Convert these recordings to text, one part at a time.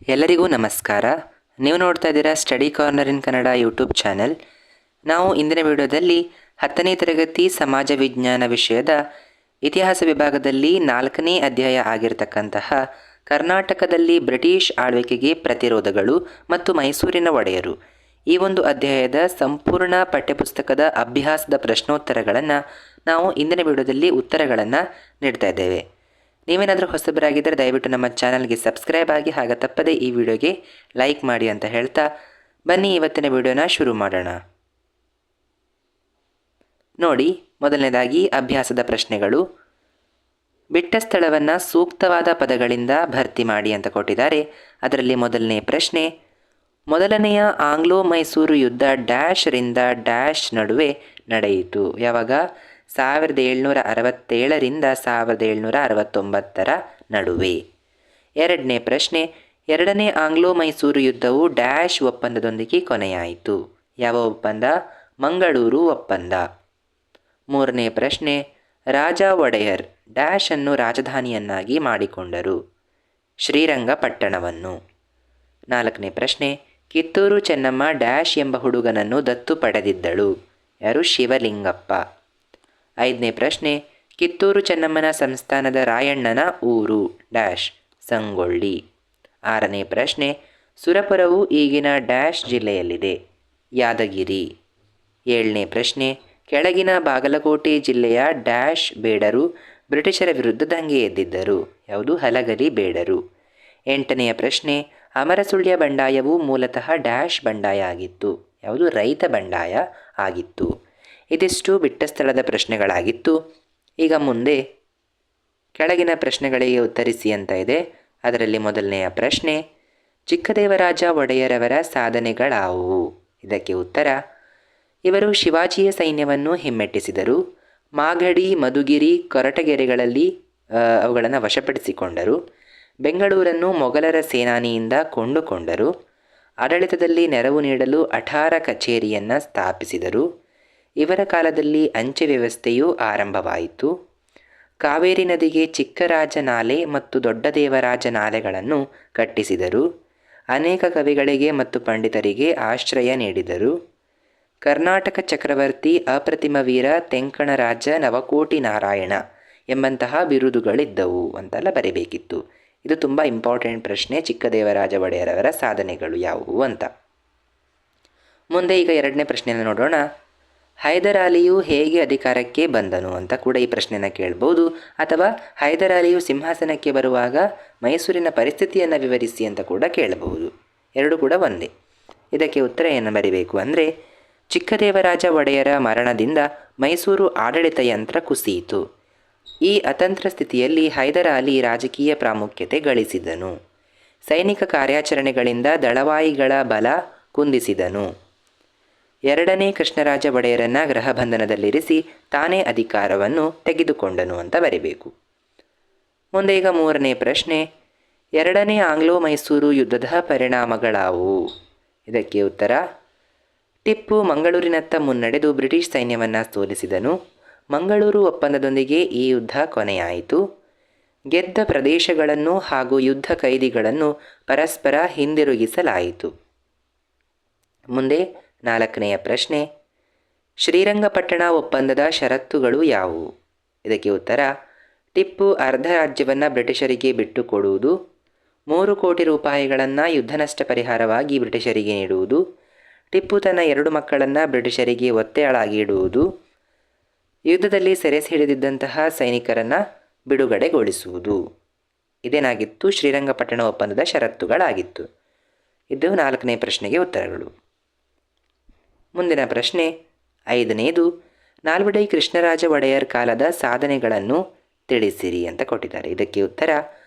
ಎಲ್ಲರಿಗೂ ನಮಸ್ಕಾರ. ನೀವು ನೋಡ್ತಾ ಇದ್ದೀರಾ ಸ್ಟಡಿ ಕಾರ್ನರ್ ಇನ್ ಕನ್ನಡ ಯೂಟ್ಯೂಬ್ ಚಾನೆಲ್. ನಾವು ಇಂದಿನ ವಿಡಿಯೋದಲ್ಲಿ 10ನೇ ತರಗತಿ ಸಮಾಜ ವಿಜ್ಞಾನ ವಿಷಯದ ಇತಿಹಾಸ ವಿಭಾಗದಲ್ಲಿ 4ನೇ ಅಧ್ಯಾಯ ಆಗಿರತಕ್ಕಂತಹ ಕರ್ನಾಟಕದಲ್ಲಿ ಬ್ರಿಟಿಷ್ ಆಳ್ವಿಕೆಗೆ ಪ್ರತಿರೋಧಗಳು ಮತ್ತು ಮೈಸೂರಿನ ಒಡೆಯರು ಈ ಒಂದು ಅಧ್ಯಾಯದ ಸಂಪೂರ್ಣ ಪಠ್ಯಪುಸ್ತಕದ ಅಭ್ಯಾಸದ ಪ್ರಶ್ನೋತ್ತರಗಳನ್ನು ನಾವು ಇಂದಿನ ವಿಡಿಯೋದಲ್ಲಿ ಉತ್ತರಗಳನ್ನು ನೀಡ್ತಾ ಇದ್ದೇವೆ. ನೀವೇನಾದರೂ ಹೊಸಬರಾಗಿದ್ದರೆ ದಯವಿಟ್ಟು ನಮ್ಮ ಚಾನಲ್ಗೆ ಸಬ್ಸ್ಕ್ರೈಬ್ ಆಗಿ, ಹಾಗೆ ತಪ್ಪದೇ ಈ ವಿಡಿಯೋಗೆ ಲೈಕ್ ಮಾಡಿ ಅಂತ ಹೇಳ್ತಾ ಬನ್ನಿ ಇವತ್ತಿನ ವಿಡಿಯೋನ ಶುರು ಮಾಡೋಣ. ನೋಡಿ, ಮೊದಲನೇದಾಗಿ ಅಭ್ಯಾಸದ ಪ್ರಶ್ನೆಗಳು. ಬಿಟ್ಟ ಸ್ಥಳವನ್ನು ಸೂಕ್ತವಾದ ಪದಗಳಿಂದ ಭರ್ತಿ ಮಾಡಿ ಅಂತ ಕೊಟ್ಟಿದ್ದಾರೆ. ಅದರಲ್ಲಿ ಮೊದಲನೇ ಪ್ರಶ್ನೆ, ಮೊದಲನೆಯ ಆಂಗ್ಲೋ ಮೈಸೂರು ಯುದ್ಧ ಡ್ಯಾಶ್ರಿಂದ ಡ್ಯಾಶ್ ನಡುವೆ ನಡೆಯಿತು. ಯಾವಾಗ? 1767ರಿಂದ 1769 ನಡುವೆ. ಎರಡನೇ ಪ್ರಶ್ನೆ, ಎರಡನೇ ಆಂಗ್ಲೋ ಮೈಸೂರು ಯುದ್ಧವು ಡ್ಯಾಶ್ ಒಪ್ಪಂದದೊಂದಿಗೆ ಕೊನೆಯಾಯಿತು. ಯಾವ ಒಪ್ಪಂದ? ಮಂಗಳೂರು ಒಪ್ಪಂದ. ಮೂರನೇ ಪ್ರಶ್ನೆ, ರಾಜ ಒಡೆಯರ್ ಡ್ಯಾಶ್ ಅನ್ನು ರಾಜಧಾನಿಯನ್ನಾಗಿ ಮಾಡಿಕೊಂಡರು. ಶ್ರೀರಂಗಪಟ್ಟಣವನ್ನು. ನಾಲ್ಕನೇ ಪ್ರಶ್ನೆ, ಕಿತ್ತೂರು ಚೆನ್ನಮ್ಮ ಡ್ಯಾಶ್ ಎಂಬ ಹುಡುಗನನ್ನು ದತ್ತು ಪಡೆದಿದ್ದಳು. ಯಾರು? ಶಿವಲಿಂಗಪ್ಪ. ಐದನೇ ಪ್ರಶ್ನೆ, ಕಿತ್ತೂರು ಚೆನ್ನಮ್ಮನ ಸಂಸ್ಥಾನದ ರಾಯಣ್ಣನ ಊರು ಡ್ಯಾಶ್ ಸಂಗೊಳ್ಳಿ. ಆರನೇ ಪ್ರಶ್ನೆ, ಸುರಪುರವು ಈಗಿನ ಡ್ಯಾಶ್ ಜಿಲ್ಲೆಯಲ್ಲಿದೆ. ಯಾದಗಿರಿ. ಏಳನೇ ಪ್ರಶ್ನೆ, ಕೆಳಗಿನ ಬಾಗಲಕೋಟೆ ಜಿಲ್ಲೆಯ ಡ್ಯಾಶ್ ಬೇಡರು ಬ್ರಿಟಿಷರ ವಿರುದ್ಧ ದಂಗೆ ಎದ್ದಿದ್ದರು. ಯಾವುದು? ಹಲಗಲಿ ಬೇಡರು. ಎಂಟನೆಯ ಪ್ರಶ್ನೆ, ಅಮರಸುಳ್ಯ ಬಂಡಾಯವು ಮೂಲತಃ ಡ್ಯಾಶ್ ಬಂಡಾಯ ಆಗಿತ್ತು. ಯಾವುದು? ರೈತ ಬಂಡಾಯ ಆಗಿತ್ತು. ಇದಿಷ್ಟು ಬಿಟ್ಟ ಸ್ಥಳದ ಪ್ರಶ್ನೆಗಳಾಗಿತ್ತು. ಈಗ ಮುಂದೆ ಕೆಳಗಿನ ಪ್ರಶ್ನೆಗಳಿಗೆ ಉತ್ತರಿಸಿ ಅಂತ ಇದೆ. ಅದರಲ್ಲಿ ಮೊದಲನೆಯ ಪ್ರಶ್ನೆ, ಚಿಕ್ಕದೇವರಾಜ ಒಡೆಯರವರ ಸಾಧನೆಗಳಾವುವು? ಇದಕ್ಕೆ ಉತ್ತರ, ಇವರು ಶಿವಾಜಿಯ ಸೈನ್ಯವನ್ನು ಹಿಮ್ಮೆಟ್ಟಿಸಿದರು. ಮಾಗಡಿ, ಮಧುಗಿರಿ, ಕೊರಟಗೆರೆಗಳಲ್ಲಿ ಅವುಗಳನ್ನು ವಶಪಡಿಸಿಕೊಂಡರು. ಬೆಂಗಳೂರನ್ನು ಮೊಘಲರ ಸೇನಾನಿಯಿಂದ ಕೊಂಡುಕೊಂಡರು. ಆಡಳಿತದಲ್ಲಿ ನೆರವು ನೀಡಲು ಅಠಾರ ಕಚೇರಿಯನ್ನು ಸ್ಥಾಪಿಸಿದರು. ಇವರ ಕಾಲದಲ್ಲಿ ಅಂಚೆ ವ್ಯವಸ್ಥೆಯು ಆರಂಭವಾಯಿತು. ಕಾವೇರಿ ನದಿಗೆ ಚಿಕ್ಕರಾಜ ನಾಲೆ ಮತ್ತು ದೊಡ್ಡದೇವರಾಜ ನಾಲೆಗಳನ್ನು ಕಟ್ಟಿಸಿದರು. ಅನೇಕ ಕವಿಗಳಿಗೆ ಮತ್ತು ಪಂಡಿತರಿಗೆ ಆಶ್ರಯ ನೀಡಿದರು. ಕರ್ನಾಟಕ ಚಕ್ರವರ್ತಿ, ಅಪ್ರತಿಮ ವೀರ, ತೆಂಕಣರಾಜ, ನವಕೋಟಿ ನಾರಾಯಣ ಎಂಬಂತಹ ಬಿರುದುಗಳಿದ್ದವು ಅಂತೆಲ್ಲ ಬರೀಬೇಕಿತ್ತು. ಇದು ತುಂಬ ಇಂಪಾರ್ಟೆಂಟ್ ಪ್ರಶ್ನೆ. ಚಿಕ್ಕದೇವರಾಜ ಒಡೆಯರವರ ಸಾಧನೆಗಳು ಯಾವುವು ಅಂತ. ಮುಂದೆ ಈಗ ಎರಡನೇ ಪ್ರಶ್ನೆಯನ್ನು ನೋಡೋಣ. ಹೈದರಾಲಿಯು ಹೇಗೆ ಅಧಿಕಾರಕ್ಕೆ ಬಂದನು ಅಂತ ಕೂಡ ಈ ಪ್ರಶ್ನೆಯನ್ನು ಕೇಳ್ಬೋದು. ಅಥವಾ ಹೈದರಾಲಿಯು ಸಿಂಹಾಸನಕ್ಕೆ ಬರುವಾಗ ಮೈಸೂರಿನ ಪರಿಸ್ಥಿತಿಯನ್ನು ವಿವರಿಸಿ ಅಂತ ಕೂಡ ಕೇಳಬಹುದು. ಎರಡು ಕೂಡ ಒಂದೇ. ಇದಕ್ಕೆ ಉತ್ತರ ಏನು ಬರೀಬೇಕು ಅಂದರೆ, ಚಿಕ್ಕದೇವರಾಜ ಒಡೆಯರ ಮರಣದಿಂದ ಮೈಸೂರು ಆಡಳಿತ ಯಂತ್ರ ಕುಸಿಯಿತು. ಈ ಅತಂತ್ರ ಸ್ಥಿತಿಯಲ್ಲಿ ಹೈದರಾಲಿ ರಾಜಕೀಯ ಪ್ರಾಮುಖ್ಯತೆ ಗಳಿಸಿದನು. ಸೈನಿಕ ಕಾರ್ಯಾಚರಣೆಗಳಿಂದ ದಳವಾಯಿಗಳ ಬಲ ಕುಂದಿಸಿದನು. ಎರಡನೇ ಕೃಷ್ಣರಾಜ ಒಡೆಯರನ್ನು ಗೃಹಬಂಧನದಲ್ಲಿರಿಸಿ ತಾನೇ ಅಧಿಕಾರವನ್ನು ತೆಗೆದುಕೊಂಡನು ಅಂತ ಬರೀಬೇಕು. ಮುಂದೆ ಈಗ ಮೂರನೇ ಪ್ರಶ್ನೆ, ಎರಡನೇ ಆಂಗ್ಲೋ ಮೈಸೂರು ಯುದ್ಧದ ಪರಿಣಾಮಗಳಾವುವು? ಇದಕ್ಕೆ ಉತ್ತರ, ಟಿಪ್ಪು ಮಂಗಳೂರಿನತ್ತ ಮುನ್ನಡೆದು ಬ್ರಿಟಿಷ್ ಸೈನ್ಯವನ್ನು ಸೋಲಿಸಿದನು. ಮಂಗಳೂರು ಒಪ್ಪಂದದೊಂದಿಗೆ ಈ ಯುದ್ಧ ಕೊನೆಯಾಯಿತು. ಗೆದ್ದ ಪ್ರದೇಶಗಳನ್ನು ಹಾಗೂ ಯುದ್ಧ ಖೈದಿಗಳನ್ನು ಪರಸ್ಪರ ಹಿಂದಿರುಗಿಸಲಾಯಿತು. ಮುಂದೆ ನಾಲ್ಕನೆಯ ಪ್ರಶ್ನೆ, ಶ್ರೀರಂಗಪಟ್ಟಣ ಒಪ್ಪಂದದ ಷರತ್ತುಗಳು ಯಾವುವು? ಇದಕ್ಕೆ ಉತ್ತರ, ಟಿಪ್ಪು ಅರ್ಧ ರಾಜ್ಯವನ್ನು ಬ್ರಿಟಿಷರಿಗೆ ಬಿಟ್ಟು ಕೊಡುವುದು. 3 ಕೋಟಿ ರೂಪಾಯಿಗಳನ್ನು ಯುದ್ಧ ನಷ್ಟ ಪರಿಹಾರವಾಗಿ ಬ್ರಿಟಿಷರಿಗೆ ನೀಡುವುದು. ಟಿಪ್ಪು ತನ್ನ 2 ಮಕ್ಕಳನ್ನು ಬ್ರಿಟಿಷರಿಗೆ ಒತ್ತೆಯಾಳಾಗಿ ಇಡುವುದು. ಯುದ್ಧದಲ್ಲಿ ಸೆರೆ ಹಿಡಿದಿದ್ದಂತಹ ಸೈನಿಕರನ್ನು ಬಿಡುಗಡೆಗೊಳಿಸುವುದು. ಇದೇನಾಗಿತ್ತು? ಶ್ರೀರಂಗಪಟ್ಟಣ ಒಪ್ಪಂದದ ಷರತ್ತುಗಳಾಗಿತ್ತು. ಇದು 4ನೇ ಪ್ರಶ್ನೆಗೆ ಉತ್ತರಗಳು. ಮುಂದಿನ ಪ್ರಶ್ನೆ 5ನೇದು, ನಾಲ್ವಡಿ ಕೃಷ್ಣರಾಜ ಒಡೆಯರ್ ಕಾಲದ ಸಾಧನೆಗಳನ್ನು ತಿಳಿಸಿರಿ ಅಂತ ಕೊಟ್ಟಿದ್ದಾರೆ. ಇದಕ್ಕೆ ಉತ್ತರ,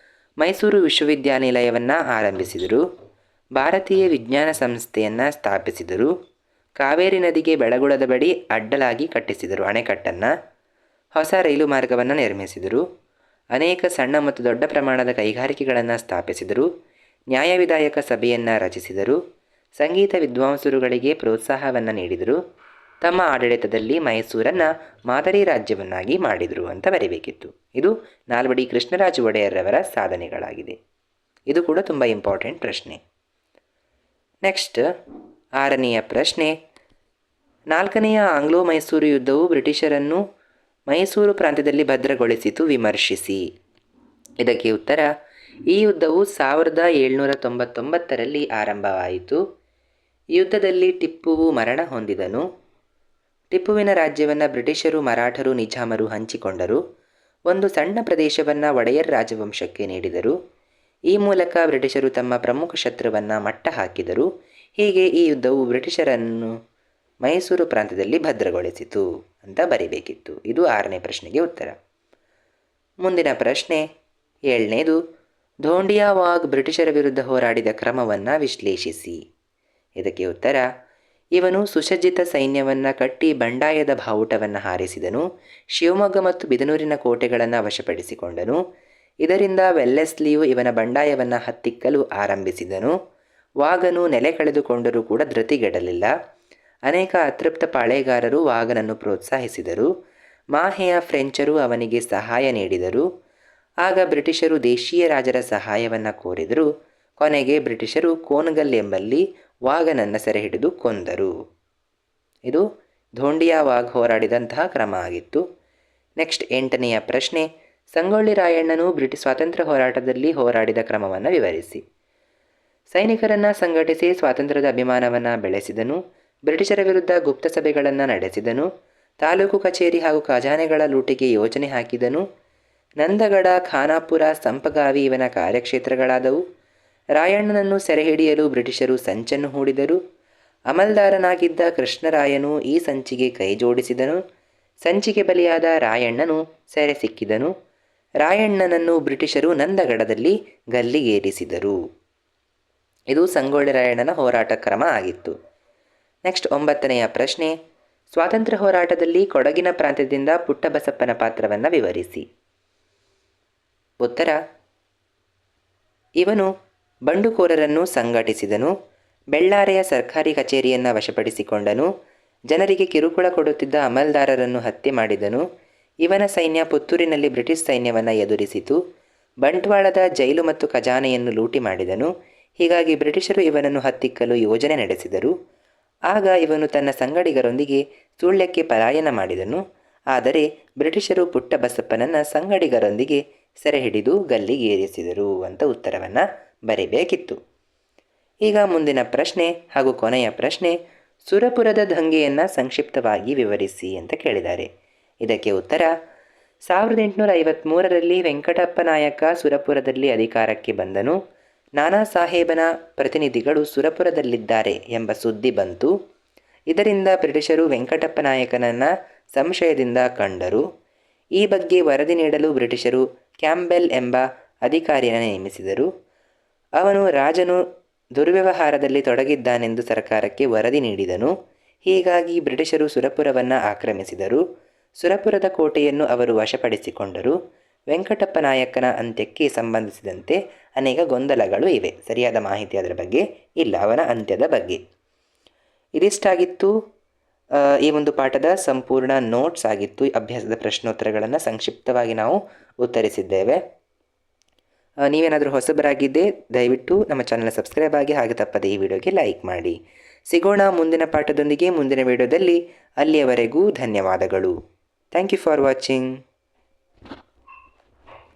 ಮೈಸೂರು ವಿಶ್ವವಿದ್ಯಾನಿಲಯವನ್ನು ಆರಂಭಿಸಿದರು. ಭಾರತೀಯ ವಿಜ್ಞಾನ ಸಂಸ್ಥೆಯನ್ನು ಸ್ಥಾಪಿಸಿದರು. ಕಾವೇರಿ ನದಿಗೆ ಬೆಳಗುಳದ ಬಳಿ ಅಡ್ಡಲಾಗಿ ಕಟ್ಟಿಸಿದರು ಅಣೆಕಟ್ಟನ್ನು. ಹೊಸ ರೈಲು ಮಾರ್ಗವನ್ನು ನಿರ್ಮಿಸಿದರು. ಅನೇಕ ಸಣ್ಣ ಮತ್ತು ದೊಡ್ಡ ಪ್ರಮಾಣದ ಕೈಗಾರಿಕೆಗಳನ್ನು ಸ್ಥಾಪಿಸಿದರು. ನ್ಯಾಯ ವಿಧಾಯಕ ಸಭೆಯನ್ನು ರಚಿಸಿದರು. ಸಂಗೀತ ವಿದ್ವಾಂಸರುಗಳಿಗೆ ಪ್ರೋತ್ಸಾಹವನ್ನು ನೀಡಿದರು. ತಮ್ಮ ಆಡಳಿತದಲ್ಲಿ ಮೈಸೂರನ್ನು ಮಾದರಿ ರಾಜ್ಯವನ್ನಾಗಿ ಮಾಡಿದರು ಅಂತ ಬರೀಬೇಕಿತ್ತು. ಇದು ನಾಲ್ವಡಿ ಕೃಷ್ಣರಾಜ ಒಡೆಯರ್ರವರ ಸಾಧನೆಗಳಾಗಿದೆ. ಇದು ಕೂಡ ತುಂಬ ಇಂಪಾರ್ಟೆಂಟ್ ಪ್ರಶ್ನೆ. ನೆಕ್ಸ್ಟ್ 6ನೆಯ ಪ್ರಶ್ನೆ, 4ನೆಯ ಆಂಗ್ಲೋ ಮೈಸೂರು ಯುದ್ಧವು ಬ್ರಿಟಿಷರನ್ನು ಮೈಸೂರು ಪ್ರಾಂತ್ಯದಲ್ಲಿ ಭದ್ರಗೊಳಿಸಿತು, ವಿಮರ್ಶಿಸಿ. ಇದಕ್ಕೆ ಉತ್ತರ, ಈ ಯುದ್ಧವು 1799ರಲ್ಲಿ ಆರಂಭವಾಯಿತು. ಈ ಯುದ್ಧದಲ್ಲಿ ಟಿಪ್ಪುವು ಮರಣ ಹೊಂದಿದನು. ಟಿಪ್ಪುವಿನ ರಾಜ್ಯವನ್ನು ಬ್ರಿಟಿಷರು, ಮರಾಠರು, ನಿಜಾಮರು ಹಂಚಿಕೊಂಡರು. ಒಂದು ಸಣ್ಣ ಪ್ರದೇಶವನ್ನು ಒಡೆಯರ್ ರಾಜವಂಶಕ್ಕೆ ನೀಡಿದರು. ಈ ಮೂಲಕ ಬ್ರಿಟಿಷರು ತಮ್ಮ ಪ್ರಮುಖ ಶತ್ರುವನ್ನು ಮಟ್ಟ ಹಾಕಿದರು. ಹೀಗೆ ಈ ಯುದ್ಧವು ಬ್ರಿಟಿಷರನ್ನು ಮೈಸೂರು ಪ್ರಾಂತ್ಯದಲ್ಲಿ ಭದ್ರಗೊಳಿಸಿತು ಅಂತ ಬರಿಬೇಕಿತ್ತು. ಇದು 6ನೇ ಪ್ರಶ್ನೆಗೆ ಉತ್ತರ. ಮುಂದಿನ ಪ್ರಶ್ನೆ 7ನೇದು, ಧೋಂಡಿಯಾವಾಗ್ ಬ್ರಿಟಿಷರ ವಿರುದ್ಧ ಹೋರಾಡಿದ ಕ್ರಮವನ್ನು ವಿಶ್ಲೇಷಿಸಿ. ಇದಕ್ಕೆ ಉತ್ತರ, ಇವನು ಸುಸಜ್ಜಿತ ಸೈನ್ಯವನ್ನು ಕಟ್ಟಿ ಬಂಡಾಯದ ಬಾವುಟವನ್ನು ಹಾರಿಸಿದನು. ಶಿವಮೊಗ್ಗ ಮತ್ತು ಬಿದನೂರಿನ ಕೋಟೆಗಳನ್ನು ವಶಪಡಿಸಿಕೊಂಡನು. ಇದರಿಂದ ವೆಲ್ಲೆಸ್ಲಿಯು ಇವನ ಬಂಡಾಯವನ್ನು ಹತ್ತಿಕ್ಕಲು ಆರಂಭಿಸಿದನು. ವಾಗನು ನೆಲೆ ಕಳೆದುಕೊಂಡರೂ ಕೂಡ ಧೃತಿಗೆಡಲಿಲ್ಲ. ಅನೇಕ ಅತೃಪ್ತ ಪಾಳೆಗಾರರು ವಾಗನನ್ನು ಪ್ರೋತ್ಸಾಹಿಸಿದರು. ಮಾಹೆಯ ಫ್ರೆಂಚರು ಅವನಿಗೆ ಸಹಾಯ ನೀಡಿದರು. ಆಗ ಬ್ರಿಟಿಷರು ದೇಶೀಯ ರಾಜರ ಸಹಾಯವನ್ನು ಕೋರಿದರು. ಕೊನೆಗೆ ಬ್ರಿಟಿಷರು ಕೋನಗಲ್ ಎಂಬಲ್ಲಿ ವಾಗನನ್ನು ಸೆರೆ ಹಿಡಿದು ಕೊಂದರು. ಇದು ಧೋಂಡಿಯಾವಾಗ್ ಹೋರಾಡಿದಂತಹ ಕ್ರಮ ಆಗಿತ್ತು. ನೆಕ್ಸ್ಟ್ 8ನೆಯ ಪ್ರಶ್ನೆ, ಸಂಗೊಳ್ಳಿ ರಾಯಣ್ಣನು ಬ್ರಿಟಿಷ್ ಸ್ವಾತಂತ್ರ್ಯ ಹೋರಾಟದಲ್ಲಿ ಹೋರಾಡಿದ ಕ್ರಮವನ್ನು ವಿವರಿಸಿ. ಸೈನಿಕರನ್ನು ಸಂಘಟಿಸಿ ಸ್ವಾತಂತ್ರ್ಯದ ಅಭಿಮಾನವನ್ನು ಬೆಳೆಸಿದನು. ಬ್ರಿಟಿಷರ ವಿರುದ್ಧ ಗುಪ್ತ ಸಭೆಗಳನ್ನು ನಡೆಸಿದನು. ತಾಲೂಕು ಕಚೇರಿ ಹಾಗೂ ಖಜಾನೆಗಳ ಲೂಟಿಗೆ ಯೋಜನೆ ಹಾಕಿದನು. ನಂದಗಡ, ಖಾನಾಪುರ, ಸಂಪಗಾವಿ ಇವನ ಕಾರ್ಯಕ್ಷೇತ್ರಗಳಾದವು. ರಾಯಣ್ಣನನ್ನು ಸೆರೆ ಹಿಡಿಯಲು ಬ್ರಿಟಿಷರು ಸಂಚನ್ನು ಹೂಡಿದರು. ಅಮಲ್ದಾರನಾಗಿದ್ದ ಕೃಷ್ಣರಾಯನು ಈ ಸಂಚಿಗೆ ಕೈ ಜೋಡಿಸಿದನು. ಸಂಚಿಗೆ ಬಲಿಯಾದ ರಾಯಣ್ಣನು ಸೆರೆ ಸಿಕ್ಕಿದನು. ರಾಯಣ್ಣನನ್ನು ಬ್ರಿಟಿಷರು ನಂದಗಡದಲ್ಲಿ ಗಲ್ಲಿಗೇರಿಸಿದರು. ಇದು ಸಂಗೊಳ್ಳಿ ರಾಯಣ್ಣನ ಹೋರಾಟ ಕ್ರಮ ಆಗಿತ್ತು. ನೆಕ್ಸ್ಟ್ 9ನೆಯ ಪ್ರಶ್ನೆ, ಸ್ವಾತಂತ್ರ್ಯ ಹೋರಾಟದಲ್ಲಿ ಕೊಡಗಿನ ಪ್ರಾಂತ್ಯದಿಂದ ಪುಟ್ಟಬಸಪ್ಪನ ಪಾತ್ರವನ್ನು ವಿವರಿಸಿ. ಉತ್ತರ, ಇವನು ಬಂಡುಕೋರರನ್ನು ಸಂಘಟಿಸಿದನು. ಬೆಳ್ಳಾರೆಯ ಸರ್ಕಾರಿ ಕಚೇರಿಯನ್ನು ವಶಪಡಿಸಿಕೊಂಡನು. ಜನರಿಗೆ ಕಿರುಕುಳ ಕೊಡುತ್ತಿದ್ದ ಅಮಲ್ದಾರರನ್ನು ಹತ್ಯೆ ಮಾಡಿದನು. ಇವನ ಸೈನ್ಯ ಪುತ್ತೂರಿನಲ್ಲಿ ಬ್ರಿಟಿಷ್ ಸೈನ್ಯವನ್ನು ಎದುರಿಸಿತು. ಬಂಟ್ವಾಳದ ಜೈಲು ಮತ್ತು ಖಜಾನೆಯನ್ನು ಲೂಟಿ ಮಾಡಿದನು. ಹೀಗಾಗಿ ಬ್ರಿಟಿಷರು ಇವನನ್ನು ಹತ್ತಿಕ್ಕಲು ಯೋಜನೆ ನಡೆಸಿದರು. ಆಗ ಇವನು ತನ್ನ ಸಂಗಡಿಗರೊಂದಿಗೆ ಸುಳ್ಯಕ್ಕೆ ಪಲಾಯನ ಮಾಡಿದನು. ಆದರೆ ಬ್ರಿಟಿಷರು ಪುಟ್ಟಬಸಪ್ಪನನ್ನು ಸಂಗಡಿಗರೊಂದಿಗೆ ಸೆರೆ ಹಿಡಿದು ಗಲ್ಲಿಗೇರಿಸಿದರು ಅಂತ ಉತ್ತರವನ್ನು ಬರೀಬೇಕಿತ್ತು. ಈಗ ಮುಂದಿನ ಪ್ರಶ್ನೆ ಹಾಗೂ ಕೊನೆಯ ಪ್ರಶ್ನೆ, ಸುರಪುರದ ದಂಗೆಯನ್ನು ಸಂಕ್ಷಿಪ್ತವಾಗಿ ವಿವರಿಸಿ ಅಂತ ಕೇಳಿದ್ದಾರೆ. ಇದಕ್ಕೆ ಉತ್ತರ, 1853ರಲ್ಲಿ ವೆಂಕಟಪ್ಪ ನಾಯಕ ಸುರಪುರದಲ್ಲಿ ಅಧಿಕಾರಕ್ಕೆ ಬಂದನು. ನಾನಾ ಸಾಹೇಬನ ಪ್ರತಿನಿಧಿಗಳು ಸುರಪುರದಲ್ಲಿದ್ದಾರೆ ಎಂಬ ಸುದ್ದಿ ಬಂತು. ಇದರಿಂದ ಬ್ರಿಟಿಷರು ವೆಂಕಟಪ್ಪ ನಾಯಕನನ್ನು ಸಂಶಯದಿಂದ ಕಂಡರು. ಈ ಬಗ್ಗೆ ವರದಿ ನೀಡಲು ಬ್ರಿಟಿಷರು ಕ್ಯಾಂಬೆಲ್ ಎಂಬ ಅಧಿಕಾರಿಯನ್ನು ನೇಮಿಸಿದರು. ಅವನು ರಾಜನು ದುರ್ವ್ಯವಹಾರದಲ್ಲಿ ತೊಡಗಿದ್ದಾನೆಂದು ಸರ್ಕಾರಕ್ಕೆ ವರದಿ ನೀಡಿದನು. ಹೀಗಾಗಿ ಬ್ರಿಟಿಷರು ಸುರಪುರವನ್ನು ಆಕ್ರಮಿಸಿದರು. ಸುರಪುರದ ಕೋಟೆಯನ್ನು ಅವರು ವಶಪಡಿಸಿಕೊಂಡರು. ವೆಂಕಟಪ್ಪ ನಾಯಕನ ಅಂತ್ಯಕ್ಕೆ ಸಂಬಂಧಿಸಿದಂತೆ ಅನೇಕ ಗೊಂದಲಗಳು ಇವೆ. ಸರಿಯಾದ ಮಾಹಿತಿ ಅದರ ಬಗ್ಗೆ ಇಲ್ಲ, ಅವನ ಅಂತ್ಯದ ಬಗ್ಗೆ. ಇದಿಷ್ಟಾಗಿತ್ತು ಈ ಒಂದು ಪಾಠದ ಸಂಪೂರ್ಣ ನೋಟ್ಸ್ ಆಗಿತ್ತು. ಅಭ್ಯಾಸದ ಪ್ರಶ್ನೋತ್ತರಗಳನ್ನು ಸಂಕ್ಷಿಪ್ತವಾಗಿ ನಾವು ಉತ್ತರಿಸಿದ್ದೇವೆ. ನೀವೇನಾದರೂ ಹೊಸಬರಾಗಿದ್ದೇ ದಯವಿಟ್ಟು ನಮ್ಮ ಚಾನಲ್ನ ಸಬ್ಸ್ಕ್ರೈಬ್ ಆಗಿ, ಹಾಗೆ ತಪ್ಪದೆ ಈ ವಿಡಿಯೋಗೆ ಲೈಕ್ ಮಾಡಿ. ಸಿಗೋಣ ಮುಂದಿನ ಪಾಠದೊಂದಿಗೆ ಮುಂದಿನ ವಿಡಿಯೋದಲ್ಲಿ. ಅಲ್ಲಿಯವರೆಗೂ ಧನ್ಯವಾದಗಳು. Thank you for watching.